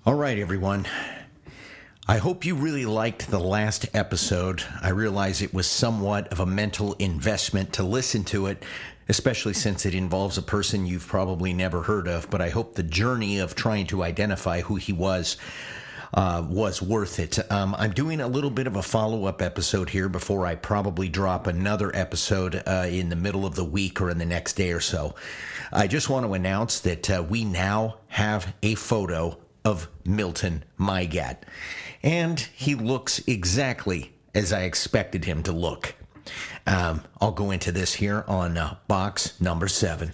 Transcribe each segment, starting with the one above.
All right, everyone. I hope you really liked the last episode. I realize it was somewhat of a mental investment to listen to it, especially since it involves a person you've probably never heard of, but I hope the journey of trying to identify who he was worth it. I'm doing a little bit of a follow-up episode here before I probably drop another episode in the middle of the week or in the next day or so. I just want to announce that we now have a photo of Milton Mygatt, and he looks exactly as I expected him to look. I'll go into this here on box number 7.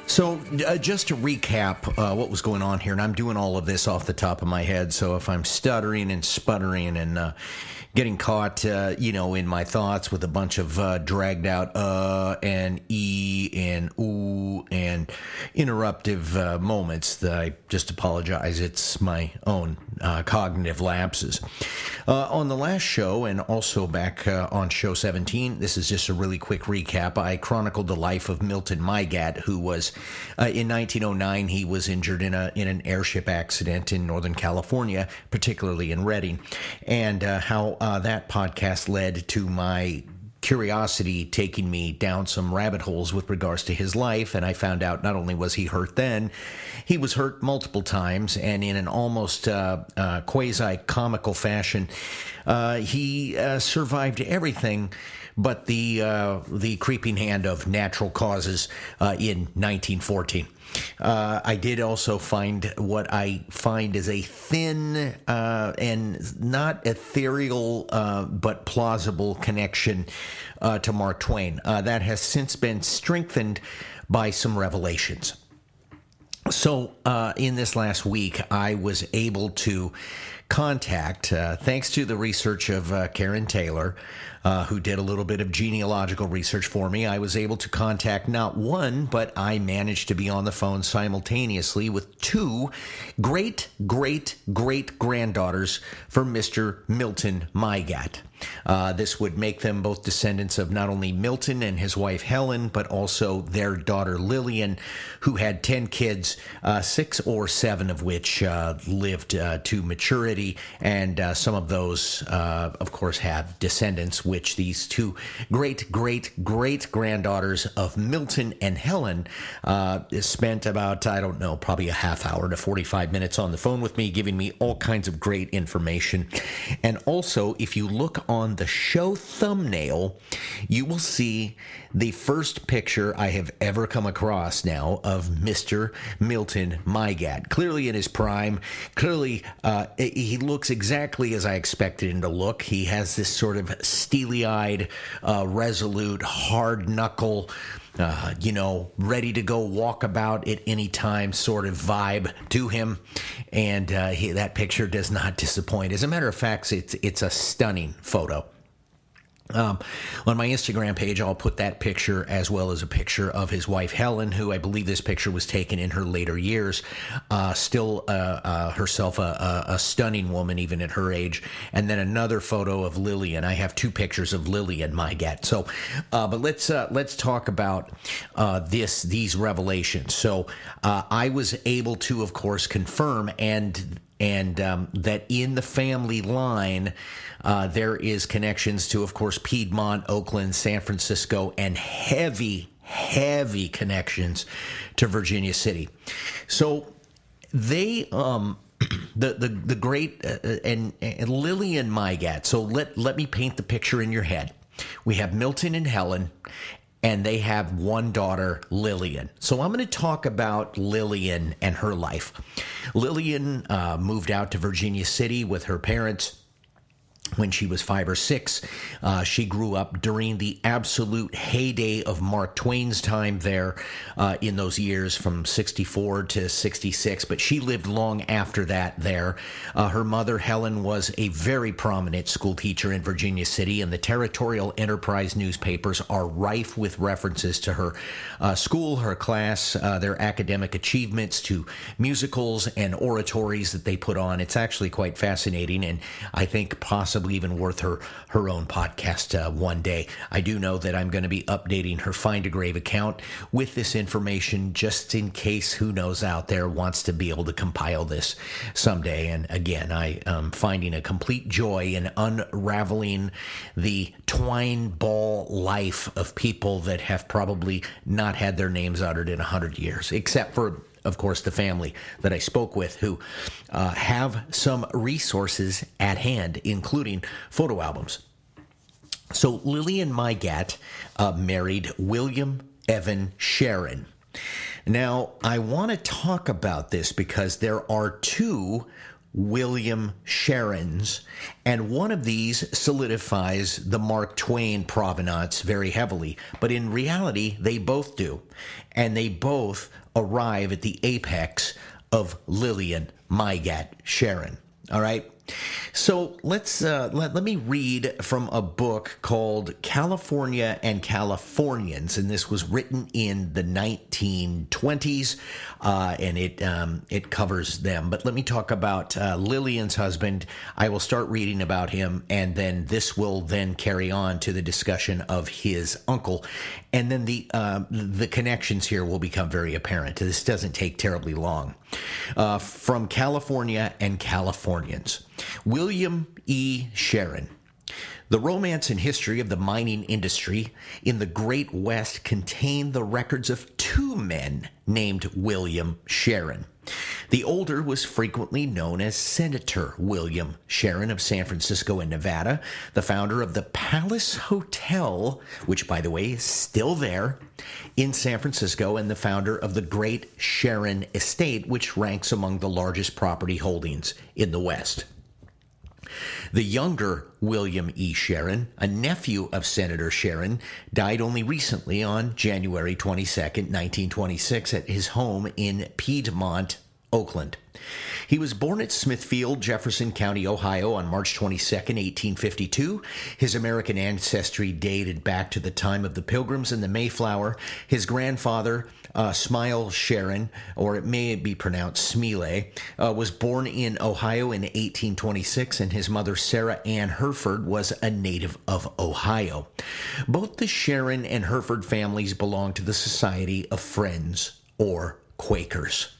So just to recap what was going on here, and I'm doing all of this off the top of my head, so if I'm stuttering and sputtering and getting caught, in my thoughts with a bunch of dragged out and and ooh and interruptive moments, that I just apologize. It's my own cognitive lapses. On the last show, and also back on show 17, this is just a really quick recap. I chronicled the life of Milton Mygatt, who was, in 1909, he was injured in an airship accident in Northern California, particularly in Redding, and how that podcast led to my curiosity taking me down some rabbit holes with regards to his life, and I found out not only was he hurt then, he was hurt multiple times, and in an almost quasi-comical fashion, he survived everything but the creeping hand of natural causes in 1914. I did also find what I find is a thin and not ethereal but plausible connection to Mark Twain. That has since been strengthened by some revelations. So in this last week, I was able to contact, thanks to the research of Karen Taylor, who did a little bit of genealogical research for me, I was able to contact not one, but I managed to be on the phone simultaneously with 2 great-great-great-granddaughters for Mr. Milton Mygatt. This would make them both descendants of not only Milton and his wife Helen, but also their daughter Lillian, who had 10 kids, 6 or 7 of which lived to maturity, and some of those, of course, have descendants, which these 2 great-great-great-granddaughters of Milton and Helen spent about, probably a half hour to 45 minutes on the phone with me, giving me all kinds of great information. And also, if you look on the show thumbnail, you will see the first picture I have ever come across now of Mr. Milton Mygatt. Clearly in his prime. Clearly, he looks exactly as I expected him to look. He has this sort of steely-eyed, resolute, hard-knuckle, ready to go walk about at any time sort of vibe to him. And that picture does not disappoint. As a matter of fact, it's a stunning photo. On my Instagram page, I'll put that picture as well as a picture of his wife, Helen, who I believe this picture was taken in her later years, still herself a stunning woman even at her age, and then another photo of Lillian. I have 2 pictures of Lillian Mygatt. So, but let's talk about these revelations. So, I was able to, of course, confirm and that in the family line, there is connections to, of course, Piedmont, Oakland, San Francisco, and heavy connections to Virginia City. So they, the great and Lillian Mygatt. So let me paint the picture in your head. We have Milton and Helen, and they have one daughter, Lillian. So I'm going to talk about Lillian and her life. Lillian moved out to Virginia City with her parents when she was 5 or 6. She grew up during the absolute heyday of Mark Twain's time there in those years from 64 to 66, but she lived long after that there. Her mother, Helen, was a very prominent school teacher in Virginia City, and the Territorial Enterprise newspapers are rife with references to her school, her class, their academic achievements, to musicals and oratories that they put on. It's actually quite fascinating, and I think possibly even worth her own podcast one day. I do know that I'm going to be updating her Find a Grave account with this information, just in case who knows out there wants to be able to compile this someday. And again, I am finding a complete joy in unraveling the twine ball life of people that have probably not had their names uttered in 100 years, except for, of course, the family that I spoke with, who have some resources at hand, including photo albums. So Lillian Mygatt married William Evan Sharon. Now, I want to talk about this because there are two William Sharons, and one of these solidifies the Mark Twain provenance very heavily, but in reality, they both do, and they both arrive at the apex of Lillian Mygatt Sharon. All right. So let me read from a book called California and Californians, and this was written in the 1920s, and it covers them. But let me talk about Lillian's husband. I will start reading about him, and then this will then carry on to the discussion of his uncle, and then the connections here will become very apparent. This doesn't take terribly long. From California and Californians. William E. Sharon. The romance and history of the mining industry in the Great West contain the records of two men named William Sharon. The older was frequently known as Senator William Sharon of San Francisco and Nevada, the founder of the Palace Hotel, which, by the way, is still there in San Francisco, and the founder of the Great Sharon Estate, which ranks among the largest property holdings in the West. The younger William E. Sharon, a nephew of Senator Sharon, died only recently on January 22nd, 1926, at his home in Piedmont, Oakland. He was born at Smithfield, Jefferson County, Ohio, on March 22, 1852. His American ancestry dated back to the time of the Pilgrims and the Mayflower. His grandfather, Smile Sharon, or it may be pronounced Smile, was born in Ohio in 1826, and his mother, Sarah Ann Hereford, was a native of Ohio. Both the Sharon and Hereford families belonged to the Society of Friends, or Quakers.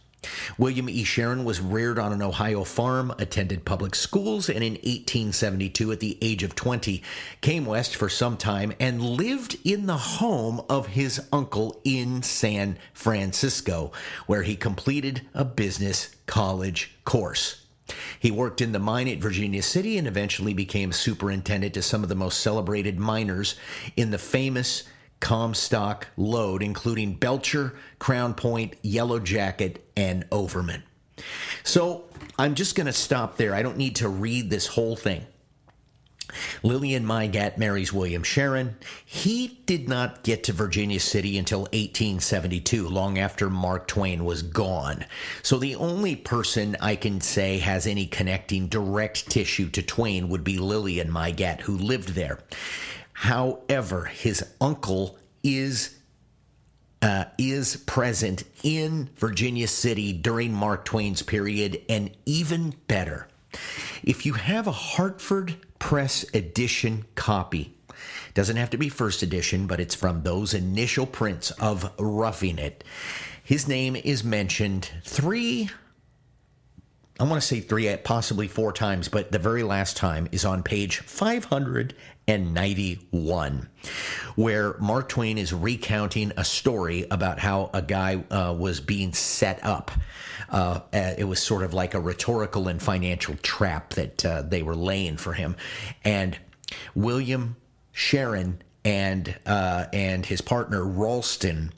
William E. Sharon was reared on an Ohio farm, attended public schools, and in 1872, at the age of 20, came west for some time and lived in the home of his uncle in San Francisco, where he completed a business college course. He worked in the mine at Virginia City and eventually became superintendent to some of the most celebrated miners in the famous Comstock lode, including Belcher, Crown Point, Yellow Jacket, and Overman. So I'm just going to stop there. I don't need to read this whole thing. Lillian Mygatt marries William Sharon. He did not get to Virginia City until 1872, long after Mark Twain was gone. So the only person I can say has any connecting direct tissue to Twain would be Lillian Mygatt, who lived there. However, his uncle is present in Virginia City during Mark Twain's period, and even better, if you have a Hartford Press edition copy, doesn't have to be first edition, but it's from those initial prints of Roughing It, his name is mentioned three, possibly four times, but the very last time is on page 591, where Mark Twain is recounting a story about how a guy was being set up. It was sort of like a rhetorical and financial trap that they were laying for him. And William Sharon and his partner Ralston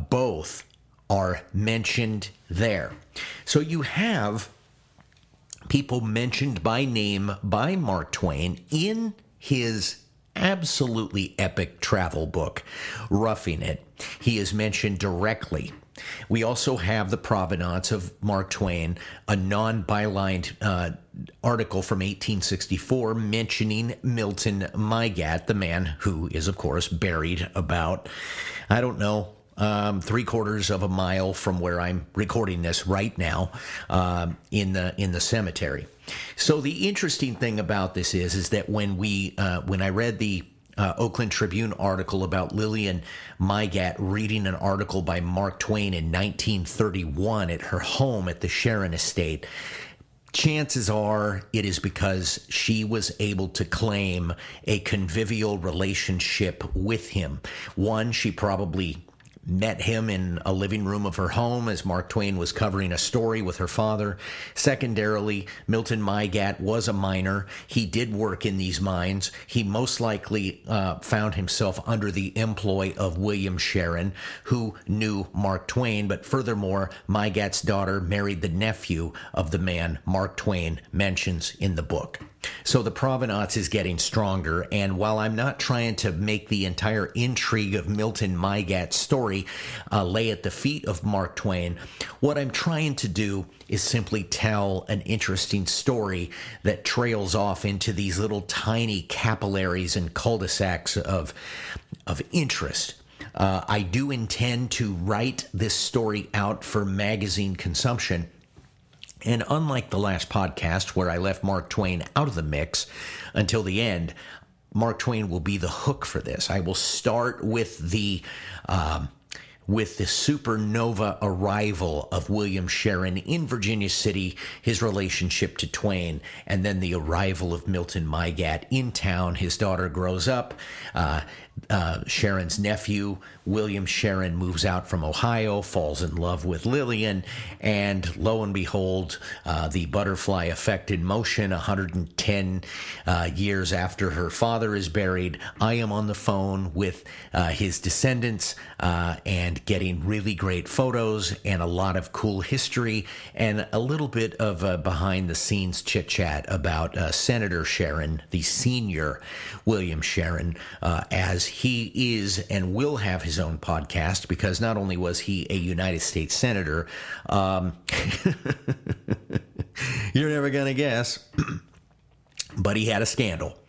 both are mentioned there. So you have people mentioned by name by Mark Twain in his absolutely epic travel book, Roughing It. He is mentioned directly. We also have the provenance of Mark Twain, a non-bylined article from 1864 mentioning Milton Mygatt, the man who is, of course, buried about, I don't know, 3/4 of a mile from where I'm recording this right now, in the cemetery. So the interesting thing about this is that when I read the Oakland Tribune article about Lillian Mygatt reading an article by Mark Twain in 1931 at her home at the Sharon Estate, chances are it is because she was able to claim a convivial relationship with him. One, she probably met him in a living room of her home as Mark Twain was covering a story with her father. Secondarily, Milton Mygatt was a miner. He did work in these mines. He most likely found himself under the employ of William Sharon, who knew Mark Twain. But furthermore, Mygatt's daughter married the nephew of the man Mark Twain mentions in the book. So the provenance is getting stronger, and while I'm not trying to make the entire intrigue of Milton Mygatt's story lay at the feet of Mark Twain, what I'm trying to do is simply tell an interesting story that trails off into these little tiny capillaries and cul-de-sacs of interest. I do intend to write this story out for magazine consumption. And unlike the last podcast where I left Mark Twain out of the mix until the end, Mark Twain will be the hook for this. I will start with the supernova arrival of William Sharon in Virginia City, his relationship to Twain, and then the arrival of Milton Mygatt in town. His daughter grows up. Sharon's nephew, William Sharon, moves out from Ohio, falls in love with Lillian, and lo and behold, the butterfly effect in motion. 110 years after her father is buried, I am on the phone with his descendants and getting really great photos and a lot of cool history and a little bit of behind-the-scenes chit-chat about Senator Sharon, the senior William Sharon, as he is and will have his own podcast, because not only was he a United States Senator, you're never going to guess, but he had a scandal.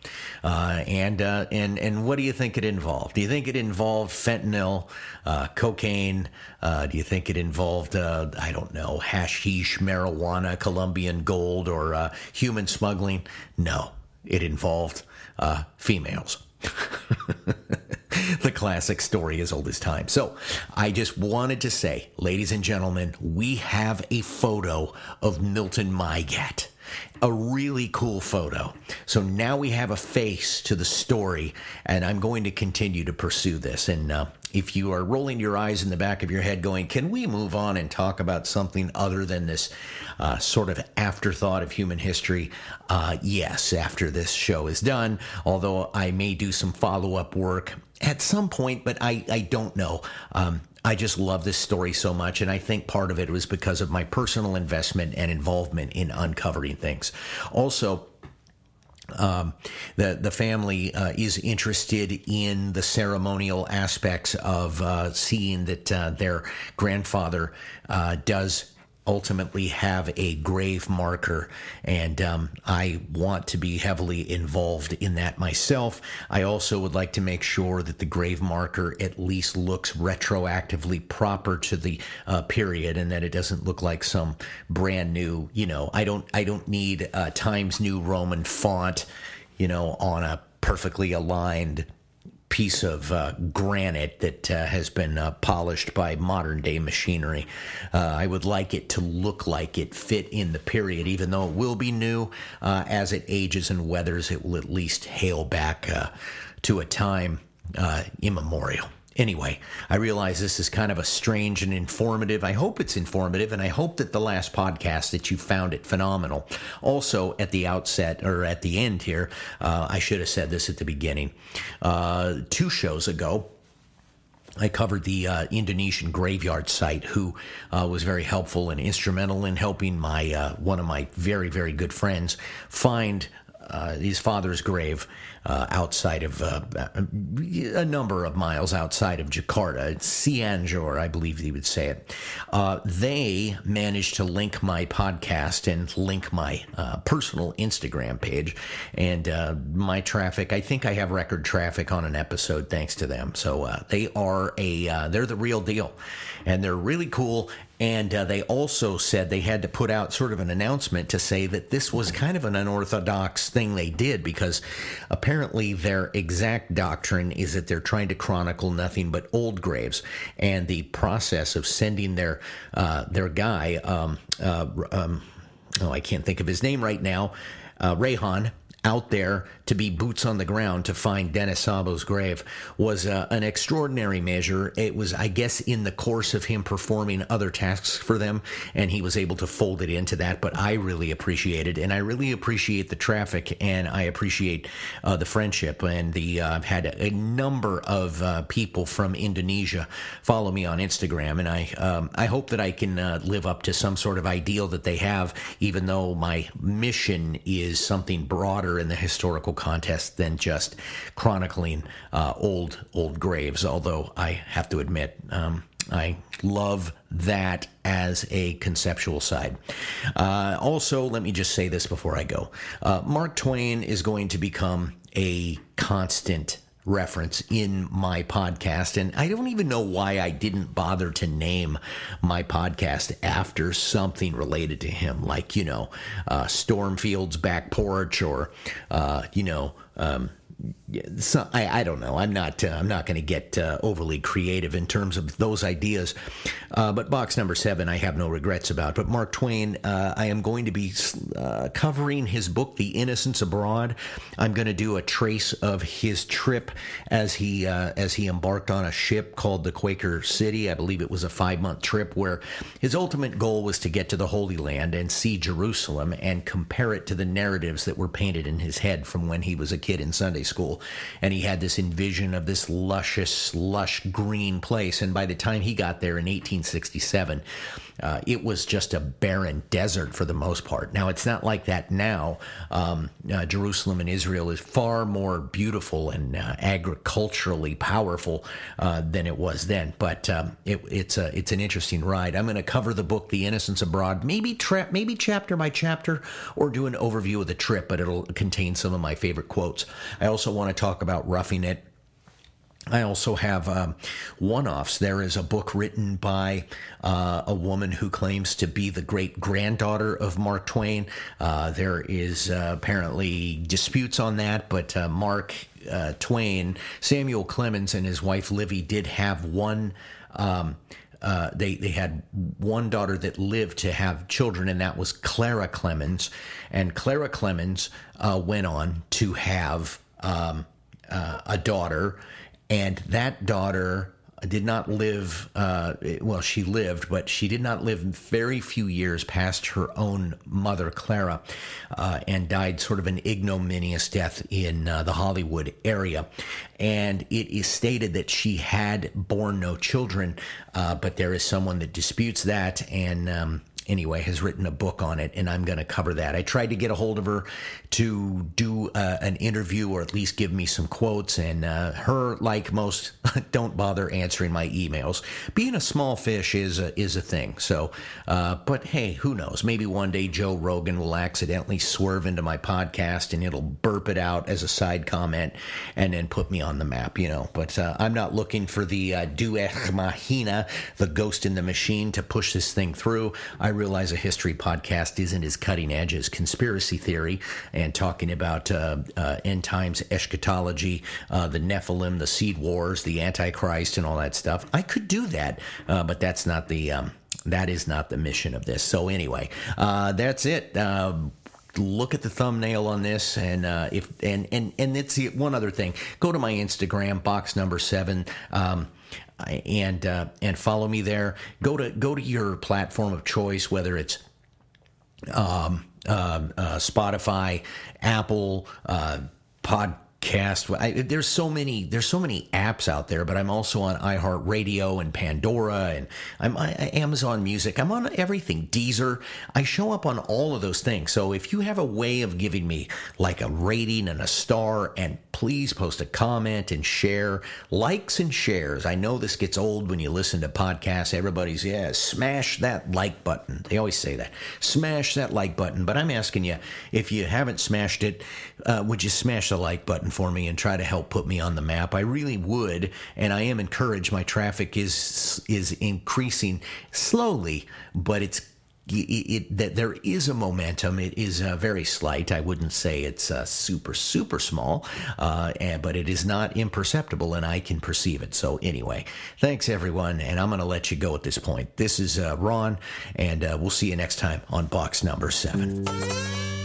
And what do you think it involved? Do you think it involved fentanyl, cocaine? Do you think it involved, I don't know, hashish, marijuana, Colombian gold, or human smuggling? No, it involved females. The classic story as old as time. So I just wanted to say, ladies and gentlemen, we have a photo of Milton Mygatt. A really cool photo. So now we have a face to the story, and I'm going to continue to pursue this. And if you are rolling your eyes in the back of your head going, can we move on and talk about something other than this sort of afterthought of human history? Yes, after this show is done, although I may do some follow-up work at some point, but I don't know. I just love this story so much, and I think part of it was because of my personal investment and involvement in uncovering things. Also, the family is interested in the ceremonial aspects of seeing that their grandfather does ultimately have a grave marker, and I want to be heavily involved in that myself. I also would like to make sure that the grave marker at least looks retroactively proper to the period, and that it doesn't look like some brand new, I don't need Times New Roman font, on a perfectly aligned piece of granite that has been polished by modern day machinery. I would like it to look like it fit in the period, even though it will be new. As it ages and weathers, it will at least hail back to a time immemorial. Anyway, I realize this is kind of a strange and informative. I hope it's informative, and I hope that the last podcast that you found it phenomenal. Also, at the outset, or at the end here, I should have said this at the beginning. 2 shows ago, I covered the Indonesian graveyard site, who was very helpful and instrumental in helping my one of my very, very good friends find his father's grave outside of a number of miles outside of Jakarta. It's Cianjur, I believe he would say it. They managed to link my podcast and link my personal Instagram page. And my traffic, I think I have record traffic on an episode thanks to them. So they're the real deal. And they're really cool. And they also said they had to put out sort of an announcement to say that this was kind of an unorthodox thing they did, because apparently their exact doctrine is that they're trying to chronicle nothing but old graves. And the process of sending their guy, I can't think of his name right now, Rayhan, out there to be boots on the ground to find Dennis Sabo's grave was an extraordinary measure. It was, I guess, in the course of him performing other tasks for them, and he was able to fold it into that. But I really appreciate it, and I really appreciate the traffic, and I appreciate the friendship. And I've had a number of people from Indonesia follow me on Instagram, and I hope that I can live up to some sort of ideal that they have, even though my mission is something broader in the historical contest than just chronicling old graves. Although I have to admit, I love that as a conceptual side. Also, let me just say this before I go. Mark Twain is going to become a constant reference in my podcast, and I don't even know why I didn't bother to name my podcast after something related to him, like, Stormfield's back porch, or so I don't know. I'm not going to get overly creative in terms of those ideas. But box number 7, I have no regrets about. But Mark Twain, I am going to be covering his book, The Innocents Abroad. I'm going to do a trace of his trip as he embarked on a ship called the Quaker City. I believe it was a 5-month trip where his ultimate goal was to get to the Holy Land and see Jerusalem and compare it to the narratives that were painted in his head from when he was a kid in Sunday school. And he had this envision of this lush green place. And by the time he got there in 1867, it was just a barren desert for the most part. Now, it's not like that now. Jerusalem in Israel is far more beautiful and agriculturally powerful than it was then. But it's an interesting ride. I'm going to cover the book, The Innocents Abroad, maybe chapter by chapter, or do an overview of the trip, but it'll contain some of my favorite quotes. I also want to talk about Roughing It. I also have one-offs. There is a book written by a woman who claims to be the great-granddaughter of Mark Twain. There is apparently disputes on that, but Mark Twain, Samuel Clemens, and his wife Livy did have one. They had one daughter that lived to have children, and that was Clara Clemens. And Clara Clemens went on to have a daughter. And that daughter did not live, she lived, but she did not live very few years past her own mother, Clara, and died sort of an ignominious death in the Hollywood area. And it is stated that she had borne no children, but there is someone that disputes that, and anyway, has written a book on it, and I'm going to cover that. I tried to get a hold of her to do an interview, or at least give me some quotes, and her, like most, don't bother answering my emails. Being a small fish is a thing. So, but hey, who knows? Maybe one day Joe Rogan will accidentally swerve into my podcast, and it'll burp it out as a side comment, and then put me on the map, But I'm not looking for the Deus Ex Machina, the ghost in the machine, to push this thing through. I realize a history podcast isn't as cutting edge as conspiracy theory and talking about end times eschatology, the Nephilim, the seed wars, the Antichrist, and all that stuff. I could do that, but that's not that is not the mission of this. So anyway, that's it. Look at the thumbnail on this, and it's one other thing. Go to my Instagram, box number 7. And follow me there. Go to your platform of choice, whether it's Spotify, Apple, Podcast podcast. There's so many apps out there, but I'm also on iHeartRadio and Pandora, and I'm on Amazon Music. I'm on everything. Deezer. I show up on all of those things. So if you have a way of giving me like a rating and a star, and please post a comment and share. Likes and shares. I know this gets old when you listen to podcasts. Everybody's, smash that like button. They always say that. Smash that like button. But I'm asking you, if you haven't smashed it, would you smash the like button for me and try to help put me on the map? I really would, and I am encouraged. My traffic is increasing slowly, but that there is a momentum. It is very slight. I wouldn't say it's super small, but it is not imperceptible, and I can perceive it. So anyway, thanks everyone, and I'm going to let you go at this point. This is Ron, and we'll see you next time on box number 7.